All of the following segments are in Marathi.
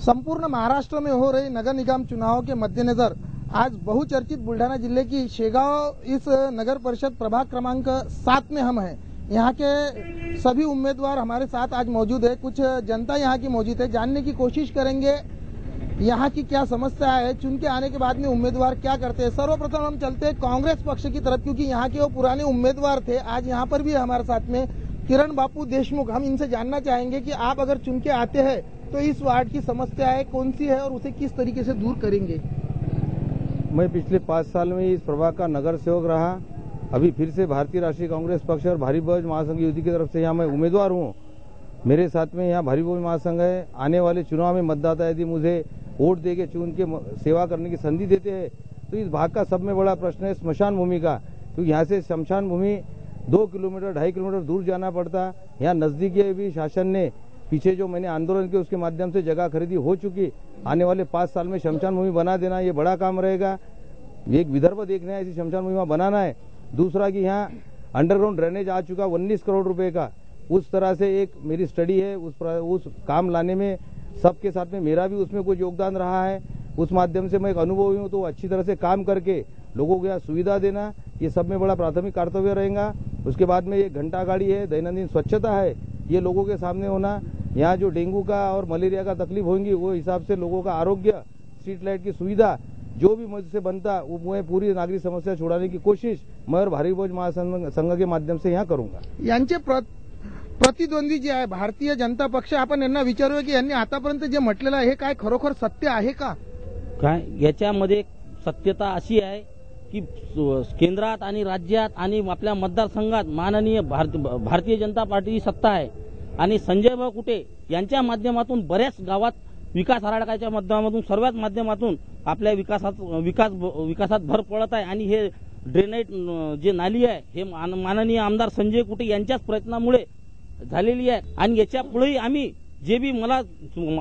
संपूर्ण महाराष्ट्र में हो रहे नगर निगम चुनाव के मद्देनजर आज बहुचर्चित बुल्ढाना जिले की शेगांव इस नगर परिषद प्रभाग क्रमांक 7 में हम हैं। यहाँ के सभी उम्मीदवार हमारे साथ आज मौजूद है। कुछ जनता यहाँ की मौजूद है, जानने की कोशिश करेंगे यहाँ की क्या समस्या है, चुन के आने के बाद में उम्मीदवार क्या करते हैं। सर्वप्रथम हम चलते हैं कांग्रेस पक्ष की तरफ, क्योंकि यहाँ के वो पुराने उम्मीदवार थे। आज यहाँ पर भी हमारे साथ में किरण बापू देशमुख। हम इनसे जानना चाहेंगे कि आप अगर चुन के आते हैं तो इस वार्ड की समस्याएं कौन सी है और उसे किस तरीके से दूर करेंगे। मैं पिछले 5 साल में इस प्रभाग का नगर सेवक रहा। अभी फिर से भारतीय राष्ट्रीय कांग्रेस पक्ष और भारी बहुजन महासंघ युति की तरफ से यहाँ मैं उम्मीदवार हूँ। मेरे साथ में यहाँ भारी बहुजन महासंघ है। आने वाले चुनाव में मतदाता यदि मुझे वोट दे के चुन के सेवा करने की संधि देते हैं तो इस भाग का सब में बड़ा प्रश्न है स्मशान भूमि का, क्योंकि यहाँ से शमशान भूमि 2 किलोमीटर 2.5 किलोमीटर दूर जाना पड़ता। यहाँ नजदीक भी शासन ने पीछे जो मैंने आंदोलन किया उसके माध्यम से जगह खरीदी हो चुकी। आने वाले 5 साल में शमशान भूमि बना देना ये बड़ा काम रहेगा। एक विदर्भ देखना है, ऐसी शमशान भूमि वहाँ बनाना है। दूसरा कि यहाँ अंडरग्राउंड ड्रेनेज आ चुका 19 करोड़ रुपए का, उस तरह से एक मेरी स्टडी है। उस काम लाने में सबके साथ में मेरा भी उसमें कुछ योगदान रहा है। उस माध्यम से मैं एक अनुभवी हूँ, तो अच्छी तरह से काम करके लोगों को यहाँ सुविधा देना ये सब में बड़ा प्राथमिक कर्तव्य रहेगा। उसके बाद में ये घंटा गाड़ी है, दैनंदिन स्वच्छता है, ये लोगों के सामने होना। यहाँ जो डेंगू का और मलेरिया का तकलीफ होंगी वो हिसाब से लोगों का आरोग्य, स्ट्रीट लाइट की सुविधा जो भी मुझसे बनता वो मैं पूरी नागरिक समस्या छुड़ाने की कोशिश मैं और भारी बहुजन महासंघ के माध्यम से यहाँ करूंगा। यांचे प्रतिद्वंदी जे आहे भारतीय जनता पक्ष, आपण यांना विचारूया की यांनी आतापर्यंत जे म्हटलेलं आहे हे काय खरोखर सत्य आहे का? काय याच्यामध्ये सत्यता अशी आहे की केंद्रात आणि राज्यात आणि आपल्या मतदारसंघात माननीय भारतीय जनता पार्टीची सत्ता आहे आणि संजय भाऊ कुटे यांच्या माध्यमातून बऱ्याच गावात विकास आराखड्याच्या माध्यमातून सर्वच माध्यमातून आपल्या विकासात भर पडत आहे। आणि हे ड्रेनेज जे नाली आहे हे माननीय आमदार संजय कुटे यांच्याच प्रयत्नामुळे झालेली आहे। आणि याच्या पुढेही आम्ही जे बी मला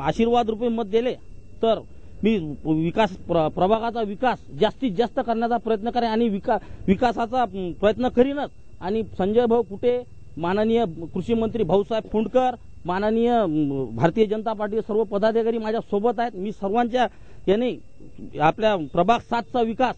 आशीर्वाद रूपी मत दिले तर मी प्रभागाचा विकास जास्तीत जास्त करण्याचा प्रयत्न करेन आणि विकासाचा प्रयत्न करीनच। आणि संजय भाऊ कुटे, माननीय कृषी मंत्री भाऊसाहेब फुंडकर, माननीय भारतीय जनता पार्टीचे सर्व पदाधिकारी माझ्या सोबत आहेत। मी सर्वांच्या याने आपल्या प्रभाग 7चा विकास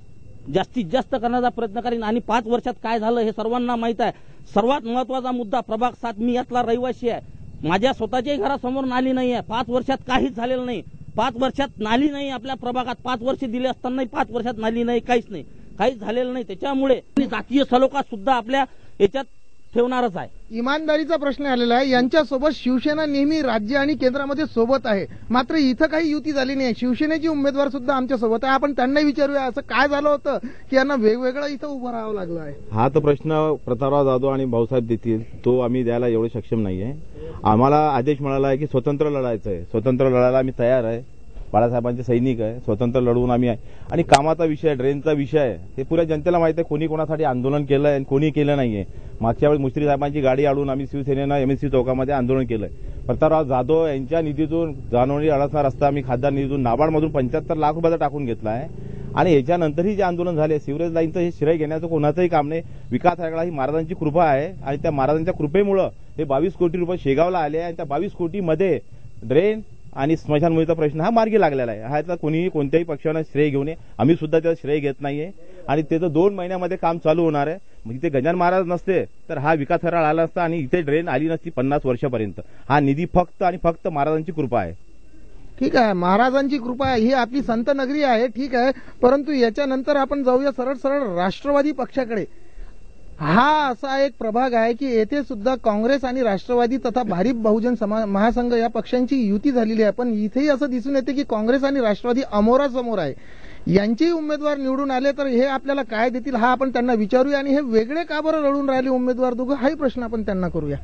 जास्तीत जास्त करण्याचा प्रयत्न करेन। आणि 5 वर्षात काय झालं हे सर्वांना माहित आहे। सर्वात महत्त्वाचा मुद्दा प्रभाग 7, मी यातला रहिवासी आहे। माझ्या स्वतःच्याही घरासमोर नाली नाही आहे। 5 वर्षात काहीच झालेलं नाही। 5 वर्षात नाली नाही आपल्या प्रभागात। 5 वर्ष दिले असतानाही 5 वर्षात नाली नाही, काहीच झालेलं नाही। त्याच्यामुळे जातीय सलोखा सुद्धा आपल्या याच्यात ठेवणारच आहे। इमानदारीचा प्रश्न आलेला आहे। यांच्यासोबत शिवसेना नेहमी राज्य आणि केंद्रामध्ये सोबत आहे, मात्र इथं काही युती झाली नाही। शिवसेनेची उमेदवार सुद्धा आमच्या सोबत आहे। आपण त्यांनाही विचारूया असं काय झालं होतं की यांना वेगवेगळं इथं उभं राहावं लागलं आहे। हा तो प्रश्न प्रतापराव जाधव आणि भाऊसाहेब देतील, तो आम्ही द्यायला एवढे सक्षम नाहीये। आम्हाला आदेश मिळाला आहे की स्वतंत्र लढायचं आहे। स्वतंत्र लढायला आम्ही तयार आहे। बाळासाहेबांचे सैनिक आहे, स्वतंत्र लढवून आम्ही आहे। आणि कामाचा विषय, ड्रेनचा विषय आहे, हे पुऱ्या जनतेला माहिती आहे कोणी कोणासाठी आंदोलन केलंय आणि कोणी केलं नाहीये। मागच्या वेळी मुश्री साहेबांची गाडी अडवून आम्ही शिवसेनेनं एमएससी चौकामध्ये आंदोलन केलंय। प्रतापराव जाधव यांच्या निधीतून जानवणी अडसणार रस्ता आम्ही खासदार निधीतून नाबार्डमधून 75 लाख रुपयाचा टाकून घेतला आहे। आणि याच्यानंतरही जे आंदोलन झाले सिवरेज लाईनचं हे श्रेय घेण्याचं कोणाचंही काम नाही। विकास आराखडा ही महाराजांची कृपा आहे आणि त्या महाराजांच्या कृपेमुळे हे 22 कोटी रुपये शेगावला आले आणि त्या 22 कोटीमध्ये ड्रेन आणि स्मशानभूमीचा प्रश्न हा मार्गी लागलेला आहे। ह्याचा कोणीही कोणत्याही पक्षानं श्रेय घेऊ नये। आम्ही सुद्धा त्याचं श्रेय घेत नाहीये आणि त्याचं 2 महिन्यामध्ये काम चालू होणार आहे। म्हणजे ते गजानन महाराज नसते तर हा विकास आराखडा आला असता आणि इथे ड्रेन आली नसती 50 वर्षापर्यंत। हा निधी फक्त आणि फक्त महाराजांची कृपा आहे। ठीक आहे, महाराजांची कृपा आहे, ही आपली संत नगरी आहे, ठीक आहे। परंतु याच्यानंतर आपण जाऊया सरळ राष्ट्रवादी पक्षाकडे। हा असा एक प्रभाग आहे की येथे सुद्धा काँग्रेस आणि राष्ट्रवादी तथा भारिप बहुजन महासंघ या पक्षांची युती झालेली आहे। पण इथेही असं दिसून येते की काँग्रेस आणि राष्ट्रवादी अमोरासमोर आहे। यांचेही उमेदवार निवडून आले तर हे आपल्याला काय देतील हा आपण त्यांना विचारूया। आणि हे वेगळे का बरं लढून राहिले उमेदवार दोघं, हाही प्रश्न आपण त्यांना करूया।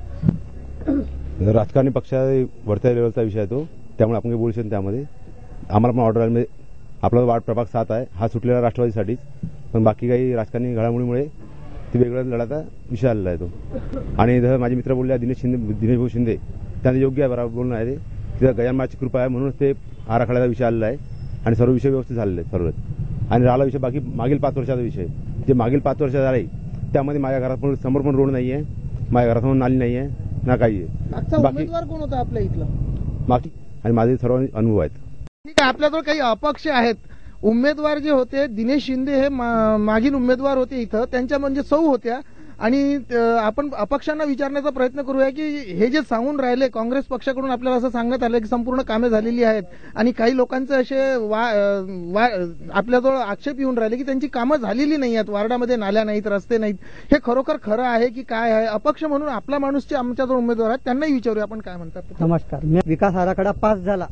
राजकारणी पक्षा वरच्या लेवलचा विषय आहे तो, त्यामुळे आपण काही बोलू शकतो त्यामध्ये। आम्हाला पण ऑर्डर आली, आपला वार्ड प्रभाग 7 आहे हा सुटलेला राष्ट्रवादीसाठीच, पण बाकी काही राजकारणी घडामोडीमुळे ती वेगळ्या लढाचा विषय आलेला आहे तो। आणि इथं माझे मित्र बोलले दिनेश भाऊ शिंदे, त्यांना योग्य आहे बरोबर बोलणं आहे ते। तिथं गजानन महाराजची कृपा आहे म्हणूनच ते आराखड्याचा विषय आलेला आहे आणि सर्व विषय व्यवस्थित झालेले आहेत सर्वच। आणि राहिला विषय बाकी मागील 5 वर्षाचा विषय, जे मागील 5 वर्ष झाले त्यामध्ये माझ्या घरात समोर पण रोड नाहीये, माझ्या घरासमोर नाली नाहीये ना काही आहे। उमेदवार कोण होता आपल्या इथला? बाकी आणि माझे सर्व अनुभव आहेत। ठीक आहे, आपल्याजवळ काही अपक्ष आहेत. उमेदवार जे होते दिनेश शिंदे हे मागील उमेदवार होते इथं, त्यांच्या म्हणजे सौ होत्या. आणि आपण अपक्षांना विचारण्याचा प्रयत्न करूया की हे जे सांगून राहिले काँग्रेस पक्षाकडून आपल्याला असं सांगण्यात आलं की संपूर्ण कामे झालेली आहेत आणि काही लोकांचे असे आपल्याजवळ आक्षेप येऊन राहिले की त्यांची कामं झालेली नाही आहेत, वार्डामध्ये नाल्या नाहीत, रस्ते नाहीत. हे खरोखर खरं आहे की काय आहे? अपक्ष म्हणून आपला माणूस जे आमच्याजवळ उमेदवार आहेत त्यांनाही विचारूया आपण काय म्हणतात. नमस्कार. मी विकास आराखडा पास झाला,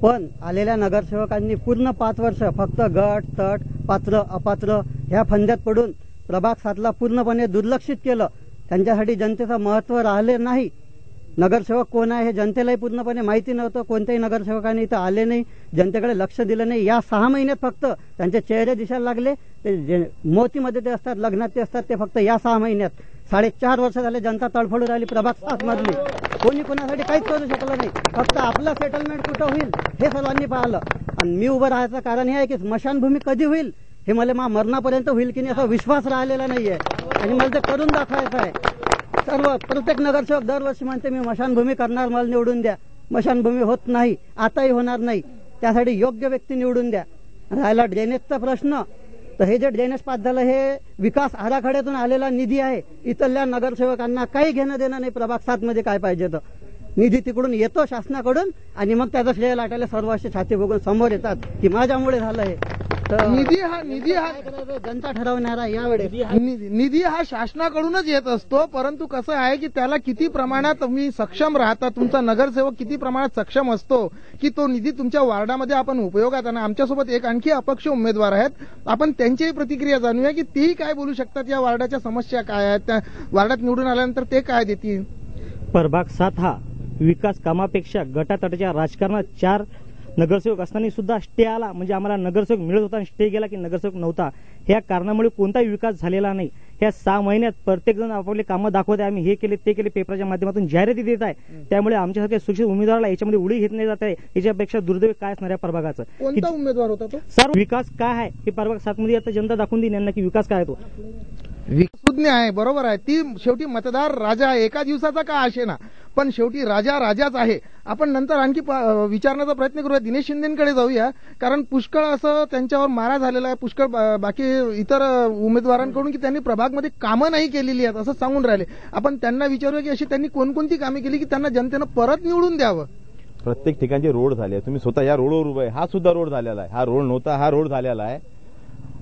पण आलेल्या नगरसेवकांनी पूर्ण 5 वर्ष फक्त गट तट पात्र अपात्र ह्या फंद्यात पडून प्रभाग 7ला पूर्णपणे दुर्लक्षित केलं. त्यांच्यासाठी जनतेचं महत्व राहिले नाही. नगरसेवक कोण आहे हे जनतेलाही पूर्णपणे माहिती नव्हतं. कोणत्याही नगरसेवकांनी इथं आले नाही, जनतेकडे लक्ष दिलं नाही. या 6 महिन्यात फक्त त्यांचे चेहरे दिसायला लागले. ते मोतीमध्ये ते असतात, लग्नात ते असतात, ते फक्त या 6 महिन्यात. 4.5 वर्ष झाले जनता तडफडून राहिली प्रभाग 7 मधली. कोणी कोणासाठी काहीच करू शकलं नाही. फक्त आपलं सेटलमेंट कुठं होईल हे सर्वांनी पाहिलं. आणि मी उभं राहायचं कारण हे आहे की स्मशानभूमी कधी होईल हे मला मरणापर्यंत होईल की नाही असा विश्वास राहिलेला नाहीये आणि मला ते करून दाखवायचं आहे. प्रत्येक नगरसेवक दरवर्षी म्हणते मी स्मशानभूमी करणार, मला निवडून द्या. स्मशानभूमी होत नाही, आताही होणार नाही. त्यासाठी योग्य व्यक्ती निवडून द्या. राहिला ड्रेनेजचा प्रश्न, तर हे जे ड्रेनेज पास झालं हे विकास आराखड्यातून आलेला निधी आहे. इथल्या नगरसेवकांना काही घेणं देणं नाही प्रभाग 7 मध्ये काय पाहिजे तर निधी तिकडून येतो शासनाकडून आणि मग त्याचा श्रेय लाटायला सर्व असे छाती बघून समोर येतात की माझ्यामुळे झालं हे. निधी हा जनता ठरवणारा यावेळेस निधी हा शासनाकडूनच येत असतो. परंतु कसं आहे की त्याला किती प्रमाणात तुम्ही सक्षम राहता, तुमचा नगरसेवक किती प्रमाणात सक्षम असतो की तो निधी तुमच्या वार्डामध्ये आपण उपयोगात आणा. आमच्यासोबत एक आणखी अपक्ष उमेदवार आहेत, आपण त्यांचीही प्रतिक्रिया जाणूया की तेही काय बोलू शकतात. या वार्डाच्या समस्या काय आहेत, त्या वार्डात निवडून आल्यानंतर ते काय देतील. प्रभाग 7 हा विकास कामापेक्षा गटातटाच्या राजकारणात 4 नगरसेवक असताना सुद्धा स्टे आला. म्हणजे आम्हाला नगरसेवक मिळत होता आणि स्टे गेला की नगरसेवक नव्हता. ह्या कारणामुळे कोणताही विकास झालेला नाही. ह्या 6 महिन्यात प्रत्येक जण आपापले कामं दाखवत आहे, आम्ही हे केले ते केले, पेपरच्या माध्यमातून जाहिराती देत आहे. त्यामुळे आमच्यासारख्या सुशिक्षित उमेदवाराला याच्यामध्ये उडी घेत नाही जात आहे. याच्यापेक्षा दुर्दैव काय असणार या प्रभागाचं. कोणता उमेदवार होता तो? सर्व विकास काय आहे हे प्रभाग 7 मध्ये आता जनता दाखवून देईल यांना की विकास काय तो. विकासज्ञ आहे, बरोबर आहे. ती शेवटी मतदार राजा आहे, एका दिवसाचा का असे ना, पण शेवटी राजा राजाच आहे. आपण नंतर आणखी विचारण्याचा प्रयत्न करूया. दिनेश शिंदेकडे जाऊया, कारण पुष्कळ असं त्यांच्यावर मारा झालेला आहे पुष्कळ बाकी इतर उमेदवारांकडून की त्यांनी प्रभागमध्ये कामं नाही केलेली आहेत असं सांगून राहिले. आपण त्यांना विचारूया की अशी त्यांनी कोणकोणती कामे केली की त्यांना जनतेनं परत निवडून द्यावं. प्रत्येक ठिकाणचे रोड झाले. तुम्ही स्वतः या रोडवर उभे आहे, हा सुद्धा रोड झालेला आहे. हा रोड नव्हता, हा रोड झालेला आहे.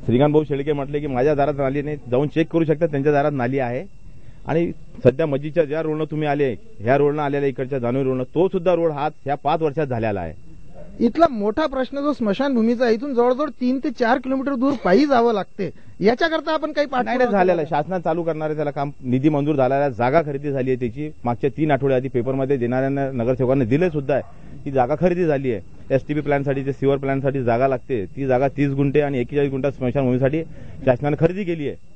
श्रीकांत भाऊ शेळके म्हटले की माझ्या दारात नाली नाही, जाऊन चेक करू शकता, त्यांच्या दारात नाली आहे. आणि सध्या मस्जिदच्या ज्या रोडनं तुम्ही आले, ह्या रोडनं आलेला इकडच्या जाणवी रोडनं, तो सुद्धा रोड हा ह्या 5 वर्षात झालेला आहे. इथला मोठा प्रश्न जो स्मशानभूमीचा आहे, इथून जवळजवळ 3 ते 4 किलोमीटर दूर पायी जावं लागते. याच्याकरता आपण काही पाठवणार झालेला आहे. शासनात चालू करणारे त्याला काम निधी मंजूर झालेला आहे. जागा खरेदी झाली आहे त्याची. मागच्या 3 आठवडे आधी पेपरमध्ये देणाऱ्या नगरसेवकांना दिले सुद्धा आहे. ही जागा खरेदी झाली आहे. एसटीपी प्लॅनसाठी, ते सिवर प्लॅनसाठी जागा लागते. ती जागा 30 गुंठे आणि 41 गुंठा स्मशानभूमीसाठी शासनाने खरेदी केली आहे.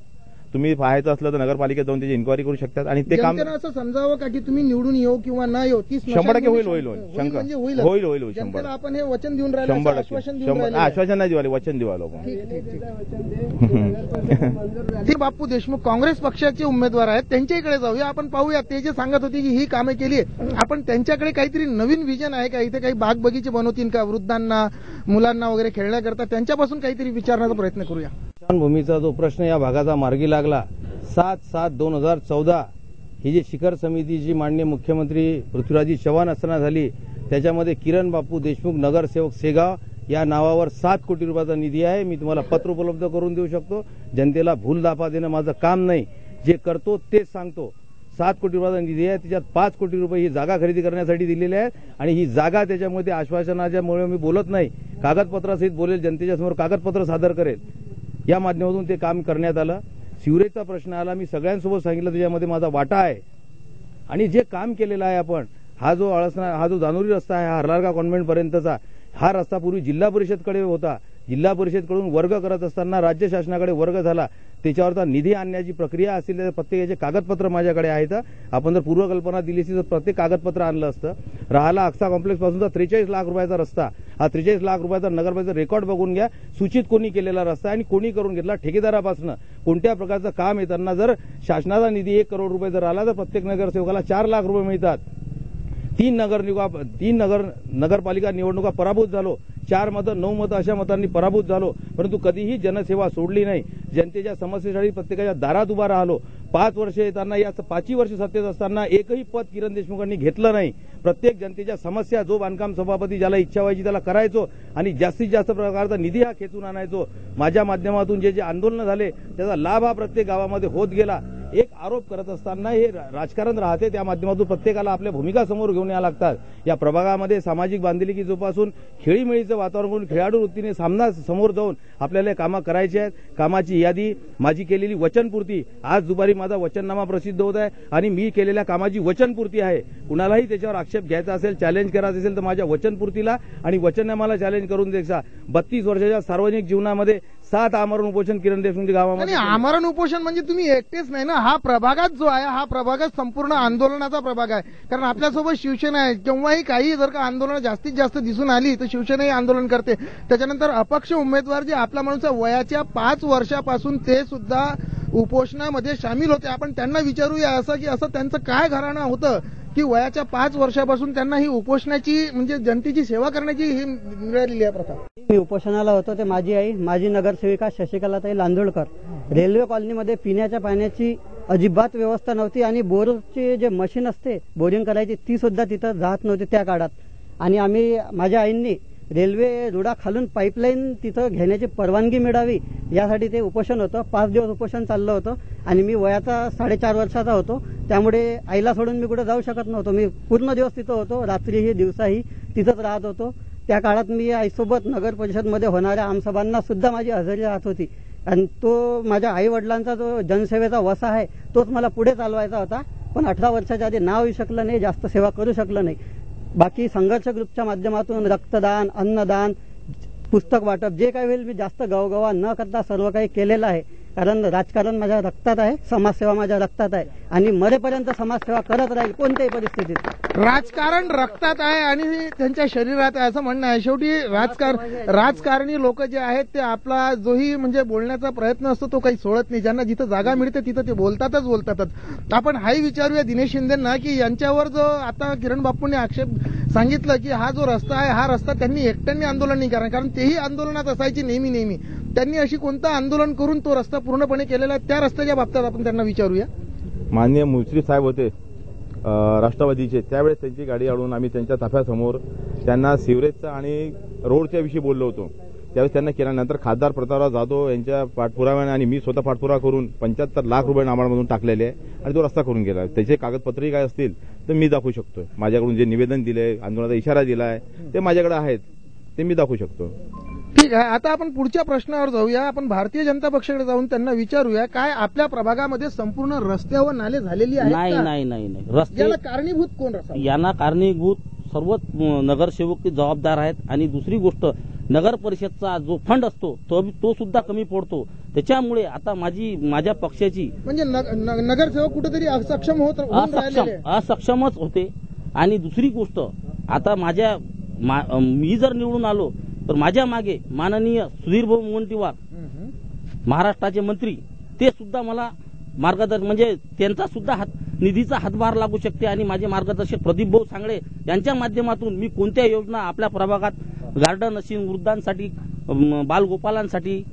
तुम्ही पाहायचं असलं तर नगरपालिकेत जाऊन त्याची इन्क्वायरी करू शकतात. आणि ते काम असं समजावं का की तुम्ही निवडून येऊ किंवा न येऊ, ती 100% होईल. होईल होईल 100%. आपण हे वचन देऊन राहिले, 100%. आश्वासन नाही देवाले, वचन देवालो. ते बापू देशमुख काँग्रेस पक्षाचे उमेदवार आहेत, त्यांच्याकडे जाऊया. आपण पाहूया ते जे सांगत होते की ही कामे केली. आपण त्यांच्याकडे काहीतरी नवीन विजन आहे का, इथे काही बाग बगीचे बनवतील का वृद्धांना मुलांना वगैरे खेळण्याकरता, त्यांच्यापासून काहीतरी विचारण्याचा प्रयत्न करूया. स्मशानभूमीचा जो प्रश्न या भागाचा मार्गी लागला, 7/7/2014 ही जी शिखर समितीची माननीय मुख्यमंत्री पृथ्वीराज चव्हाण असताना झाली, त्याच्यामध्ये किरण बापू देशमुख नगरसेवक शेगाव या नावावर 7 कोटी रुपयाचा निधी आहे. मी तुम्हाला पत्र उपलब्ध करून देऊ शकतो. जनतेला भूल दाफा देणं माझं काम नाही, जे करतो तेच सांगतो. 7 कोटी रुपयाचा निधी आहे, त्याच्यात 5 कोटी रुपये ही जागा खरेदी करण्यासाठी दिलेली आहे. आणि ही जागा त्याच्यामध्ये आश्वासनाच्यामुळे मी बोलत नाही, कागदपत्रासहित बोलेल, जनतेच्या समोर कागदपत्र सादर करेल. या माध्यमातून ते काम करण्यात आलं. सिवरेजचा प्रश्न आला, मी सगळ्यांसोबत सांगितलं त्याच्यामध्ये माझा वाटा आहे. आणि जे काम केलेलं आहे आपण, हा जो जानोरी रस्ता आहे, हा हरलारगा कॉन्व्हेंट पर्यंतचा हा रस्ता पूर्वी जिल्हा परिषदकडे होता. जिल्हा परिषदकडून वर्ग करत असताना राज्य शासनाकडे वर्ग झाला. त्याच्यावरचा निधी आणण्याची प्रक्रिया असेल तर प्रत्येकाचे कागदपत्र माझ्याकडे आहेत. आपण जर पूर्वकल्पना दिली असती तर प्रत्येक कागदपत्र आणलं असतं. राहिला अक्सा कॉम्प्लेक्स पासूनचा 43 लाख रुपयाचा रस्ता, हा 43 लाख रुपयाचा नगरपालिकेचा रेकॉर्ड बघून घ्या. सूचित कोणी केलेला रस्ता आणि कोणी करून घेतला, ठेकेदारापासून कोणत्या प्रकारचं काम येताना. जर शासनाचा निधी 1 करोड रुपये जर आला तर प्रत्येक नगरसेवकाला 4 लाख रुपये मिळतात. तीन नगरपालिका निवडणुका पराभूत झालो, 4 मतं 9 मतं अशा मतांनी पराभूत झालो, परंतु कधीही जनसेवा सोडली नाही. जनतेच्या समस्येसाठी प्रत्येकाच्या दारात उभा राहिलो. 5 वर्ष येताना, या 5ही वर्ष सत्तेत असताना एकही पद किरण देशमुखांनी घेतलं नाही. प्रत्येक जनतेच्या समस्या, जो बांधकाम सभापती ज्याला इच्छा व्हायची त्याला करायचो आणि जास्तीत जास्त प्रकारचा निधी हा खेचून आणायचो. माझ्या माध्यमातून जे आंदोलन झाले त्याचा लाभ हा प्रत्येक गावामध्ये होत गेला. एक आरोप करत असताना हे राजकारण राहते, त्या माध्यमातून प्रत्येकाला आपल्या भूमिका समोर घेऊन यावं लागतात. या प्रभागामध्ये सामाजिक बांधिलकी जोपासून खेळीमेळीचं वातावरण करून खेळाडू वृत्तीने सामना समोर जाऊन आपल्याला कामं करायची आहेत. कामाची यादी, माझी केलेली वचनपूर्ती, आज दुपारी माझा वचननामा प्रसिद्ध होत आहे आणि मी केलेल्या कामाची वचनपूर्ती आहे. कुणालाही त्याच्यावर आक्षेप घ्यायचा असेल, चॅलेंज करायचं असेल तर माझ्या वचनपूर्तीला आणि वचननामाला चॅलेंज करून द्यायचा. 32 वर्षाच्या सार्वजनिक जीवनामध्ये 7 आमरण उपोषण किरण देशमुख गावामध्ये. आमरण उपोषण म्हणजे तुम्ही एकटेच नाही ना, हा प्रभागात जो आहे हा प्रभागात संपूर्ण आंदोलनाचा प्रभाग आहे. कारण आपल्यासोबत शिवसेना आहे. केव्हाही काही जर का आंदोलन जास्तीत जास्त दिसून आली तर शिवसेनाही आंदोलन करते. त्याच्यानंतर अपक्ष उमेदवार जे आपला माणूस वयाच्या 5 वर्षापासून ते सुद्धा उपोषणामध्ये सामील होते. आपण त्यांना विचारूया असं त्यांचं काय घराणं होतं की वयाच्या 5 वर्षापासून त्यांना ही उपोषणाची म्हणजे जनतेची सेवा करण्याची ही मिळालेली आहे प्रथा. मी उपोषणाला होतो ते माझी आई, माजी नगरसेविका शशिकलाताई लांदोळकर. रेल्वे कॉलनीमध्ये पिण्याच्या पाण्याची अजिबात व्यवस्था नव्हती आणि बोरचे जे मशीन असते बोरिंग करायची ती सुद्धा तिथं जात नव्हती त्या काळात. आणि आम्ही, माझ्या आईंनी रेल्वे रुळाखालून पाईपलाईन तिथं घेण्याची परवानगी मिळावी यासाठी ते उपोषण होतं. 5 दिवस उपोषण चाललं होतं आणि मी वयाचा 4.5 वर्षाचा होतो. त्यामुळे आईला सोडून मी कुठे जाऊ शकत नव्हतो. मी पूर्ण दिवस तिथं होतो, रात्रीही दिवसाही तिथंच राहत होतो. त्या काळात मी आईसोबत नगर परिषदमध्ये होणाऱ्या आमसभांना सुद्धा माझी हजेरी राहत होती. आणि तो माझ्या आई वडिलांचा जो जनसेवेचा वसा आहे तोच मला पुढे चालवायचा होता. पण 18 वर्षाच्या आधी नाव येऊ शकलं नाही, जास्त सेवा करू शकलं नाही. बाकी संघर्ष ग्रुपच्या माध्यमातून रक्तदान, अन्नदान, पुस्तक वाटप जे काही होईल मी जास्त गवगवा न करता सर्व काही केलेलं आहे. कारण राजकारण माझ्या रक्तात आहे, समाजसेवा माझ्या रक्तात आहे आणि मरेपर्यंत समाजसेवा करत राहील कोणत्याही परिस्थितीत. राजकारण रक्तात आहे आणि त्यांच्या शरीरात आहे असं म्हणणं आहे. शेवटी राजकारणी लोक जे आहेत ते आपला जोही म्हणजे बोलण्याचा प्रयत्न असतो तो काही सोडत नाही. ज्यांना जिथं जागा मिळते तिथं ते बोलतातच. आपण हाही विचारूया दिनेश शिंदेंना की यांच्यावर जो आता किरण बापूंनी आक्षेप सांगितलं की हा जो रस्ता आहे हा रस्ता त्यांनी एकट्यांनी आंदोलन नाही करणार, कारण तेही आंदोलनात असायची नेहमी. त्यांनी अशी कोणतं आंदोलन करून तो रस्ता पूर्णपणे केलेला आहे त्या रस्त्याच्या बाबतीत आपण त्यांना विचारूया. माननीय मुश्रीफ साहेब होते राष्ट्रवादीचे, त्यावेळेस त्यांची गाडी आणून आम्ही त्यांच्या ताफ्यासमोर त्यांना सिवरेजचा आणि रोडच्या विषयी बोललो होतो. त्यावेळेस त्यांना केल्यानंतर खासदार प्रतापराव जाधव यांच्या पाठपुराव्याने आणि मी स्वतः पाठपुरावा करून 75 लाख रुपये नाबार्डमधून टाकलेले आहे आणि तो रस्ता करून गेला. त्याचे कागदपत्रही काय असतील तर मी दाखवू शकतो. माझ्याकडून जे निवेदन दिले, आंदोलनाचा इशारा दिलाय ते माझ्याकडे आहेत, ते मी दाखवू शकतो. ठीक आहे, आता आपण पुढच्या प्रश्नावर जाऊया. आपण भारतीय जनता पक्षाकडे जाऊन त्यांना विचारूया काय आपल्या प्रभागामध्ये संपूर्ण रस्ते व नाले झालेली आहेत का? नाही. रस्ते याला कारणीभूत कोण असावं? यांना कारणीभूत सर्वच नगरसेवक ते जबाबदार आहेत. आणि दुसरी गोष्ट, नगर परिषदचा जो फंड असतो तो सुद्धा कमी पडतो. त्याच्यामुळे आता माझ्या पक्षाची म्हणजे नगरसेवक कुठेतरी असक्षमच होते. आणि दुसरी गोष्ट, आता मी जर निवडून आलो तर माझ्या मागे माननीय सुधीर भाऊ मुनगंटीवार महाराष्ट्राचे मंत्री, ते सुद्धा मला मार्गदर्शन म्हणजे त्यांचा सुद्धा निधीचा हातभार लागू शकते. आणि माझे मार्गदर्शक प्रदीप भाऊ सांगळे यांच्या माध्यमातून मी कोणत्या योजना आपल्या प्रभागात गार्डन असेल, वृद्धांसाठी, बालगोपालांसाठी,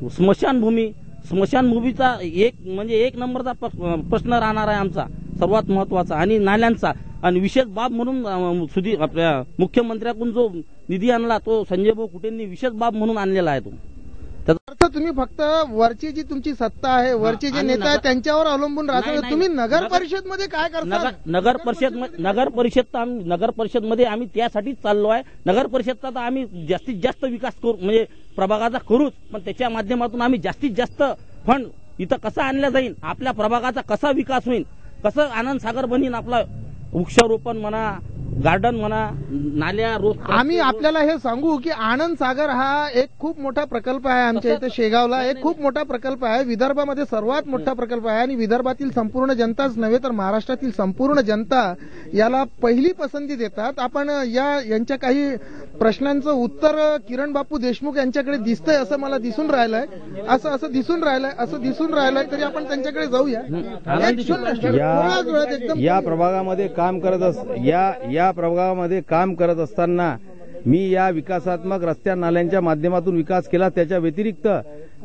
स्मशानभूमीचा एक नंबरचा प्रश्न राहणार आहे आमचा सर्वात महत्वाचा, आणि नाल्यांचा. आणि विशेष बाब म्हणून आपल्या मुख्यमंत्र्याकडून जो निधी आणला तो संजय भाऊ कुटेंनी विशेष बाब म्हणून आणलेला आहे. त्याचा अर्थ तुम्ही फक्त वरची जी तुमची सत्ता आहे, वरचे जे नेता आहेत त्यांच्यावर अवलंबून राहता. तुम्ही नगर परिषद मध्ये काय करता? नगर परिषद मध्ये आम्ही त्यासाठीच चाललो आहे. नगर परिषदचा तर आम्ही जास्तीत जास्त विकास करू, म्हणजे प्रभागाचा करूच, पण त्याच्या माध्यमातून आम्ही जास्तीत जास्त फंड इथं कसा आणला जाईल, आपल्या प्रभागाचा कसा विकास होईल, कसं आनंद सागर बनीन, आपला वृक्षारोपण म्हणा, गार्डन म्हणा, नाल्या, रोज. आम्ही आपल्याला हे सांगू की आनंद सागर हा एक खूप मोठा प्रकल्प आहे. आमच्या इथे शेगावला एक खूप मोठा प्रकल्प आहे. विदर्भामध्ये सर्वात मोठा प्रकल्प आहे आणि विदर्भातील संपूर्ण जनताच नव्हे तर महाराष्ट्रातील संपूर्ण जनता याला पहिली पसंती देतात. आपण यांच्या काही प्रश्नांचं उत्तर किरण बापू देशमुख यांच्याकडे दिसतंय असं मला दिसून राहिलंय. असं दिसून राहिलंय तरी आपण त्यांच्याकडे जाऊया. या प्रभागामध्ये काम करत या या प्रभागामध्ये काम करत असताना मी या विकासात्मक रस्त्या नाल्यांच्या माध्यमातून विकास केला. त्याच्या व्यतिरिक्त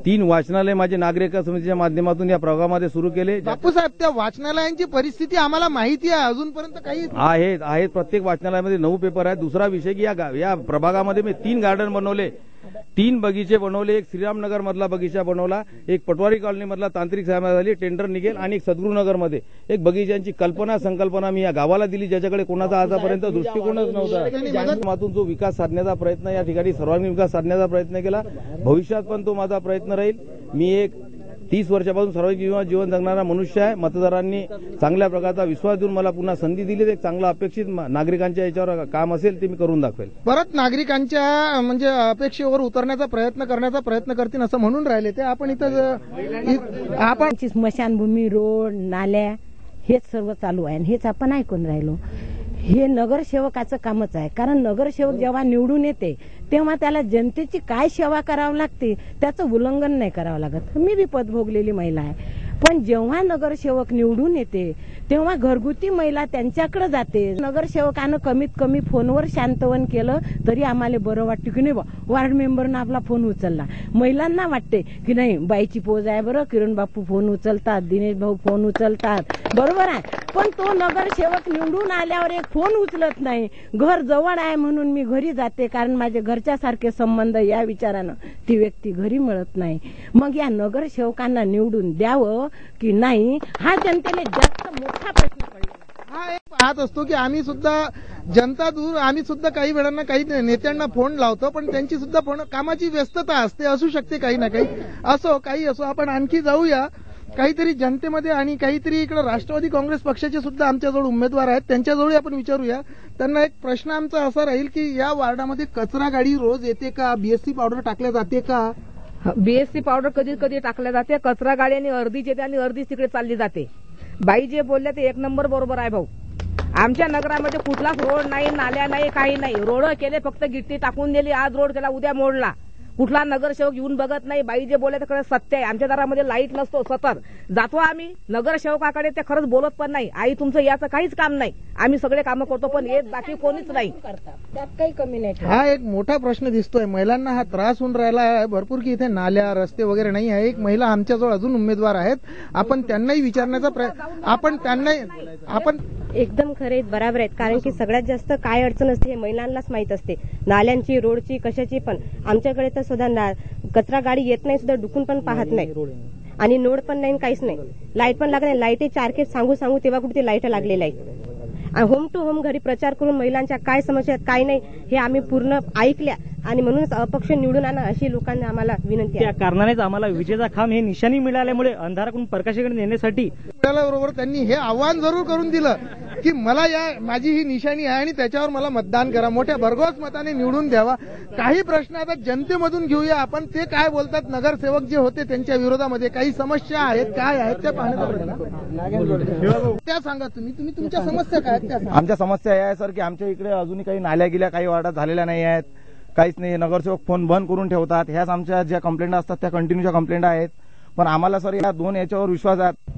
3 वाचनालय माझे नागरिक समितीच्या माध्यमातून या प्रभागामध्ये सुरू केले. बापूसाहेब, त्या वाचनालयांची परिस्थिती आम्हाला माहिती आहे, अजूनपर्यंत काही आहेत. प्रत्येक वाचनालयामध्ये 9 पेपर आहेत. दुसरा विषय की या प्रभागामध्ये मी 3 गार्डन बनवले, 3 बगीचे बनवले. एक श्रीरामनगर मधला बगीचा बनवला, एक पटवारी कॉलनी मधला तांत्रिक सहाय्य झाली, टेंडर निघेल, आणि एक सद्गुरुनगर मध्ये एक बगीच्यांची संकल्पना मी या गावाला दिली, ज्याच्याकडे कोणाचा आतापर्यंत दृष्टिकोनच नव्हता. माध्यमातून जो विकास साधण्याचा प्रयत्न, या ठिकाणी सर्वांगीण विकास साधण्याचा प्रयत्न केला. भविष्यात पण तो माझा प्रयत्न राहील. मी एक 30 वर्षापासून सार्वजनिक जीवन जगणारा मनुष्य आहे. मतदारांनी चांगल्या प्रकारचा विश्वास देऊन मला पुन्हा संधी दिली. एक चांगला अपेक्षित नागरिकांच्या याच्यावर काम असेल ते मी करून दाखवेल. परत नागरिकांच्या म्हणजे अपेक्षेवर उतरण्याचा करण्याचा प्रयत्न करतील असं म्हणून राहिले ते. आपण आपण स्मशानभूमी, रोड, नाल्या हेच सर्व चालू आहे, हेच आपण ऐकून राहिलो. हे नगरसेवकाचं कामच आहे. कारण नगरसेवक जेव्हा निवडून येते तेव्हा त्याला जनतेची काय सेवा करावी लागते त्याचं उल्लंघन नाही करावं लागत. मी बी पद भोगलेली महिला आहे, पण जेव्हा नगरसेवक निवडून येते तेव्हा घरगुती महिला त्यांच्याकडे जाते. नगरसेवकानं कमीत कमी फोनवर शांतवन केलं तरी आम्हाला बरं वाटतं की नाही बा, वार्ड मेंबरनं आपला फोन उचलला. महिलांना वाटते की नाही बाईची पोज आहे, बरं किरण बापू फोन उचलतात, दिनेश भाऊ फोन उचलतात, बरोबर आहे. पण तो नगरसेवक निवडून आल्यावर एक फोन उचलत नाही. घर जवळ आहे म्हणून मी घरी जाते, कारण माझे घरच्या सारखे संबंध या विचारानं ती व्यक्ती घरी मिळत नाही. मग या नगरसेवकांना निवडून द्यावं की नाही हा जनतेला जास्त मोठा प्रश्न पडला. हा एक पाहत असतो की आम्ही सुद्धा जनता दूर, आम्ही सुद्धा काही वेळांना काही नेत्यांना फोन लावतो, पण त्यांची सुद्धा फोन कामाची व्यस्तता असते, असू शकते काही ना काही. काही असो. आपण आणखी जाऊया काहीतरी जनतेमध्ये, आणि काहीतरी इकडे राष्ट्रवादी काँग्रेस पक्षाचे सुद्धा आमच्याजवळ उमेदवार आहेत, त्यांच्याजवळ आपण विचारूया. त्यांना एक प्रश्न आमचा असा राहील की या वार्डामध्ये कचरा गाडी रोज येते का? बीएससी पावडर टाकल्या जाते का? बीएससी पावडर कधी कधी टाकल्या जाते. कचरा गाड्याने अर्धीच येते आणि अर्धीच तिकडे चालली जाते. बाई जे बोलले ते 1 नंबर बरोबर आहे भाऊ. आमच्या नगरामध्ये कुठलाच रोड नाही, नाल्या नाही, काही नाही. रोड केले, फक्त गिट्टी टाकून दिली. आज रोड केला, उद्या मोडला. कुठला नगरसेवक येऊन बघत नाही. बाई जे बोलले ते खरंच सत्य आहे. आमच्या दारामध्ये लाईट नसतो, सतत जातो आम्ही नगरसेवकाकडे, ते खरंच बोलत पण नाही. आई तुमचं याचं काहीच काम नाही, आम्ही सगळे कामं करतो, पण येत बाकी कोणीच नाही. त्यात काही कमी नाही. हा एक मोठा प्रश्न दिसतोय. महिलांना हा त्रास होऊन राहिला आहे भरपूर, की इथे नाल्या, रस्ते वगैरे नाही आहे. एक महिला आमच्याजवळ अजून उमेदवार आहेत, आपण त्यांनाही विचारण्याचा आपण एकदम खरे बराबर आहेत. कारण की सगळ्यात जास्त काय अडचण असते हे महिलांनाच माहित असते. नाल्यांची, रोडची, कशाची पण. आमच्याकडे तर सुद्धा कचरा गाडी येत नाही, सुद्धा डुकून पण पाहत नाही, आणि नोड पण नाही, काहीच नाही. लाईट पण लागत नाही. लाईट 4 केस सांगू तेव्हा कुठे लाईट लागलेल्या आहेत. होम टू होम घरी प्रचार करून महिलांच्या काय समस्या आहेत, काय नाही हे आम्ही पूर्ण ऐकल्या, आणि म्हणूनच अपक्ष निवडून आणा अशी लोकांना आम्हाला विनंती आहे. त्या कारणानेच आम्हाला विजेचा खांब हे निशाणी मिळाल्यामुळे अंधाराकडून प्रकाशाकडे नेण्यासाठी बरोबर त्यांनी हे आव्हान जरूर करून दिलं की मला माझी ही निशाणी आहे आणि त्याच्यावर मला मतदान करा, मोठ्या भरघोस मताने निवडून द्यावा. काही प्रश्न आता जनतेमधून घेऊया आपण. ते काय बोलतात, नगरसेवक जे होते त्यांच्या विरोधामध्ये काही समस्या आहेत, काय आहेत त्या पाहण्याचा त्या सांगा. तुम्ही तुमच्या समस्या काय आहेत त्या सांगा. आमच्या समस्या या आहे सर की आमच्या इकडे अजूनही काही नाल्या गेल्या, काही वार्डात झालेल्या नाही आहेत, काहीच नाही. नगरसेवक फोन बंद करून ठेवतात. ह्याच आमच्या ज्या कंप्लेंट असतात त्या कंटिन्यूच्या कंप्लेंट आहेत. पण आम्हाला सर या 2 याच्यावर विश्वास आहे.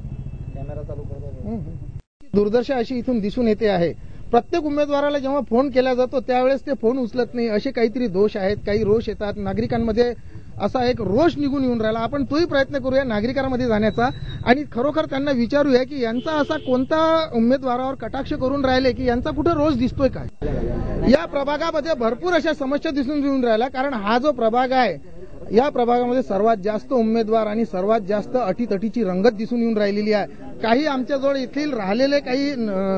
दुर्दशा अशी इथून दिसून येते आहे. प्रत्येक उमेदवाराला जेव्हा फोन केला जातो त्यावेळेस ते फोन उचलत नाही. असे काहीतरी दोष आहेत, काही रोष येतात नागरिकांमध्ये. असा एक रोष निघून येऊन राहिला. आपण तोही प्रयत्न करूया नागरिकांमध्ये जाण्याचा, आणि खरोखर त्यांना विचारूया की यांचा असा कोणता उमेदवारावर कटाक्ष करून राहिले की यांचा कुठे रोष दिसतोय काय. या प्रभागामध्ये भरपूर अशा समस्या दिसून येऊन राहिल्या. कारण हा जो प्रभाग आहे, या प्रभागामध्ये सर्वात जास्त उमेदवार आणि सर्वात जास्त अटीतटीची रंगत दिसून येऊन राहिलेली आहे. काही आमच्याजवळ येथील राहिलेले काही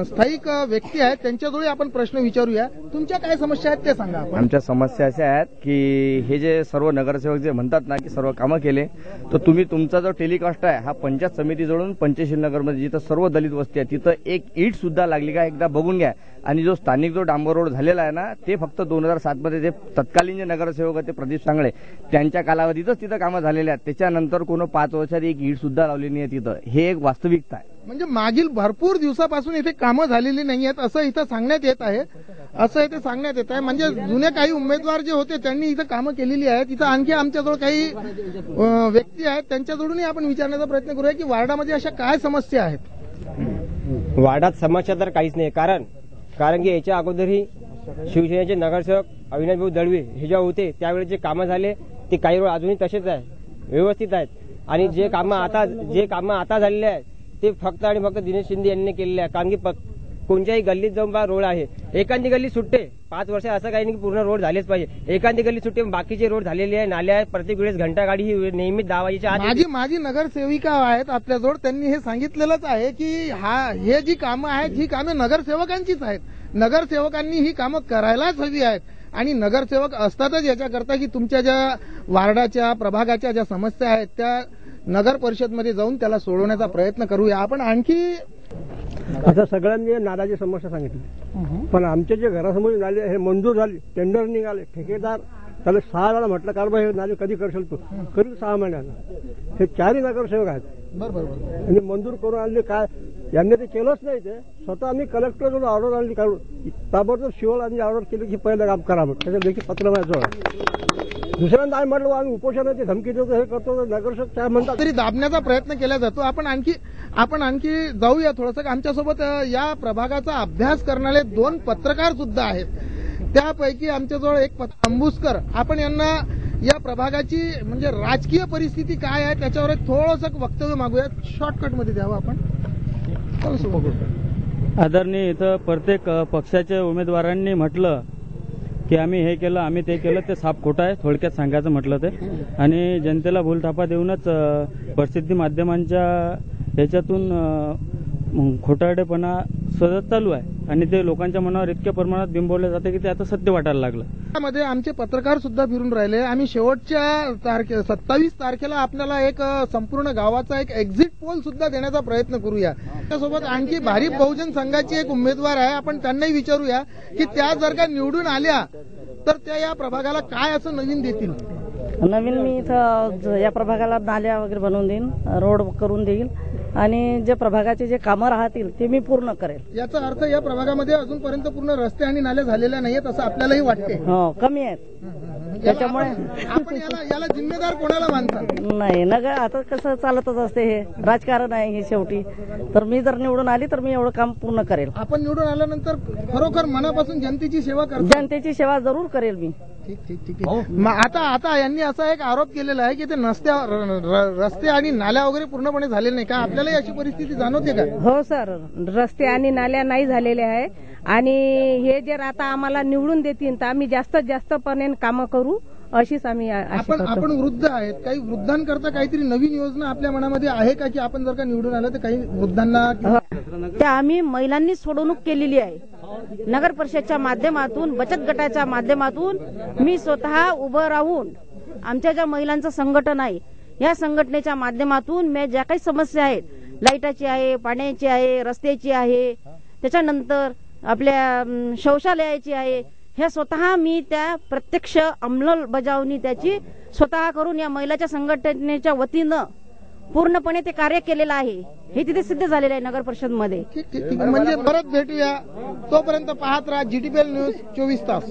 स्थायिक व्यक्ती आहेत, त्यांच्याजवळ आपण प्रश्न विचारूया. तुमच्या काय समस्या आहेत ते सांगा. आमच्या समस्या अशा आहेत की हे जे सर्व नगरसेवक जे म्हणतात ना की सर्व कामं केले, तर तुम्ही तुमचा जो टेलिकास्ट आहे हा पंचायत समितीजवळून पंचशील नगरमध्ये जिथं सर्व दलित वस्ती आहे तिथं एक ईट सुद्धा लागली का एकदा बघून घ्या. आणि जो स्थानिक जो डांबर रोड झालेला आहे ना ते फक्त 2007 मध्ये जे तत्कालीन जे नगरसेवक होते प्रदीप सांगळे त्यांच्या कालावधीतच तिथं कामं झालेले आहेत. त्याच्यानंतर कोण 5 वर्षात एक ईट सुद्धा लावली नाही तिथं. हे एक वास्तविकता आहे. म्हणजे मागील भरपूर दिवसापासून इथे कामं झालेली नाही आहेत असं इथं सांगण्यात येत आहे. म्हणजे जुने काही उमेदवार जे होते त्यांनी इथं कामं केलेली आहेत. इथं आणखी आमच्याजवळ काही व्यक्ती आहेत, त्यांच्याजवळूनही आपण विचारण्याचा प्रयत्न करूया की वार्डामध्ये अशा काय समस्या आहेत. वार्डात समस्या तर काहीच नाही. कारण कारण की याच्या अगोदरही शिवसेनेचे नगरसेवक अविनाश भाऊ दळवे हे जेव्हा होते त्यावेळी जे कामं झाले ते काही रोड अजूनही तसेच आहे, व्यवस्थित आहेत. आणि जे कामं आता झालेले आहेत ते फक्त आणि फक्त दिनेश शिंदे यांनी केलेले आहे. कारण की कोणत्याही गल्लीत जाऊन बा रोड आहे, एखादी गल्ली सुटते 5 वर्ष असं काही नाही की पूर्ण रोड झालेच पाहिजे. एखादी गल्ली सुटते, बाकीचे रोड झालेले आहे, नाले आहेत. प्रत्येक वेळेस घंटा गाडी ही नेहमी 10 वाजेच्या आत. माझी नगरसेविका आहेत आपल्याजवळ, त्यांनी हे सांगितलेलंच आहे की हे जी कामं आहेत ही कामं नगरसेवकांचीच आहेत. नगरसेवकांनी ही कामं करायलाच हवी आहेत. आणि नगरसेवक असतातच याच्याकरता की तुमच्या ज्या वार्डाच्या प्रभागाच्या ज्या समस्या आहेत त्या नगर परिषदमध्ये जाऊन त्याला सोडवण्याचा प्रयत्न करूया. आपण आणखी आता सगळ्यांनी नाल्याची समस्या सांगितली, पण आमचे जे घरासमोर नाले हे मंजूर झाले, टेंडर निघाले, ठेकेदार त्याला 6 वेळा म्हटलं कारभार हे नाले कधी करशील तू, करील 6 महिन्याला. हे 4 नगरसेवक आहेत आणि मंजूर करून आणले. काय यांनी ते केलंच नाही. ते स्वतः आम्ही कलेक्टरकडून ऑर्डर आणली, काढून ताबडतोब शिवलांनी ऑर्डर केली की पहिलं काम करावं. त्याच्या देखील पत्र माझ्याजवळ. दुसऱ्यांदा आम्ही म्हटलं आम्ही उपोषणाची धमकी देतो, हे करतो, नगरसेवक काय म्हणतात तरी दाबण्याचा प्रयत्न केला जातो. आपण आणखी जाऊया थोडंसं. आमच्यासोबत या प्रभागाचा अभ्यास करणारे 2 पत्रकार सुद्धा आहेत. त्यापैकी आमच्याजवळ एक अंबुसकर. आपण यांना या प्रभागाची म्हणजे राजकीय परिस्थिती काय आहे त्याच्यावर एक थोडंसं वक्तव्य मागूया. शॉर्टकटमध्ये द्यावं आपण. आदरणीय, इथं प्रत्येक पक्षाच्या उमेदवारांनी म्हटलं की आम्ही हे केलं, आम्ही ते केलं, ते साफ खोटं आहे. थोडक्यात सांगायचं म्हटलं ते. आणि जनतेला भूलथापा देऊनच प्रसिद्धी माध्यमांच्या याच्यातून खोटारडेपणा सतत चालू आहे आणि ते लोकांच्या मनावर इतक्या प्रमाणात बिंबवले जाते की ते आता सत्य वाटायला लागलं. त्यामध्ये आमचे पत्रकार सुद्धा फिरून राहिले. आम्ही शेवटच्या 27 तारखेला आपल्याला एक संपूर्ण गावाचा एक एक्झिट पोल सुद्धा देण्याचा प्रयत्न करूया. त्यासोबत आणखी भारिप बहुजन संघाची एक उमेदवार आहे. आपण त्यांनाही विचारूया की त्या जर का निवडून आल्या तर त्या या प्रभागाला काय असं नवीन देतील. नवीन मी इथं या प्रभागाला नाल्या वगैरे बनवून देईन, रोड करून देईल आणि जे प्रभागाचे जे कामं राहतील ते मी पूर्ण करेल. याचा अर्थ या प्रभागामध्ये अजूनपर्यंत पूर्ण रस्ते आणि नाले झालेले नाहीत असं आपल्यालाही वाटते. हो, कमी आहेत. त्याच्यामुळे आपण याला जिम्मेदार कोणाला मानतात? नाही नगर आता कसं चालतच असते, हे राजकारण आहे हे शेवटी. तर मी जर निवडून आली तर मी एवढं काम पूर्ण करेल. आपण निवडून आल्यानंतर खरोखर मनापासून जनतेची सेवा करतो? जनतेची सेवा जरूर करेल मी. ठीक. आता यांनी असा एक आरोप केलेला आहे की ते रस्ते आणि नाल्या वगैरे पूर्णपणे झालेले नाही का? आपल्यालाही अशी परिस्थिती जाणवते का? हो सर, रस्ते आणि नाल्या नाही झालेले आहे आणि हे जर आता आम्हाला निवडून देतील तर आम्ही जास्तीत जास्तपणे कामं करू अशीच आम्ही आपण वृद्ध आहेत, काही वृद्धांकरता काहीतरी नवीन योजना आपल्या मनामध्ये आहे का की आपण जर का निवडून आलं तर काही वृद्धांना? त्या आम्ही महिलांनी सोडवणूक केलेली आहे. नगर परिषदच्या माध्यमातून, बचत गटाच्या माध्यमातून मी स्वतः उभं राहून आमच्या ज्या महिलांचं संघटन आहे या संघटनेच्या माध्यमातून मी ज्या काही समस्या आहेत, लाईटाची आहे, पाण्याची आहे, रस्त्याची आहे, त्याच्यानंतर आपल्या शौचालयाची आहे, हे स्वतः मी त्या प्रत्यक्ष अंमलबजावणी त्याची स्वतः करून या महिलाच्या संघटनेच्या वतीनं पूर्णपणे ते कार्य केलेलं आहे. हे तिथे सिद्ध झालेलं आहे नगर परिषद मध्ये. म्हणजे परत भेटूया. तोपर्यंत पाहत राहा GTPL न्यूज 24 तास.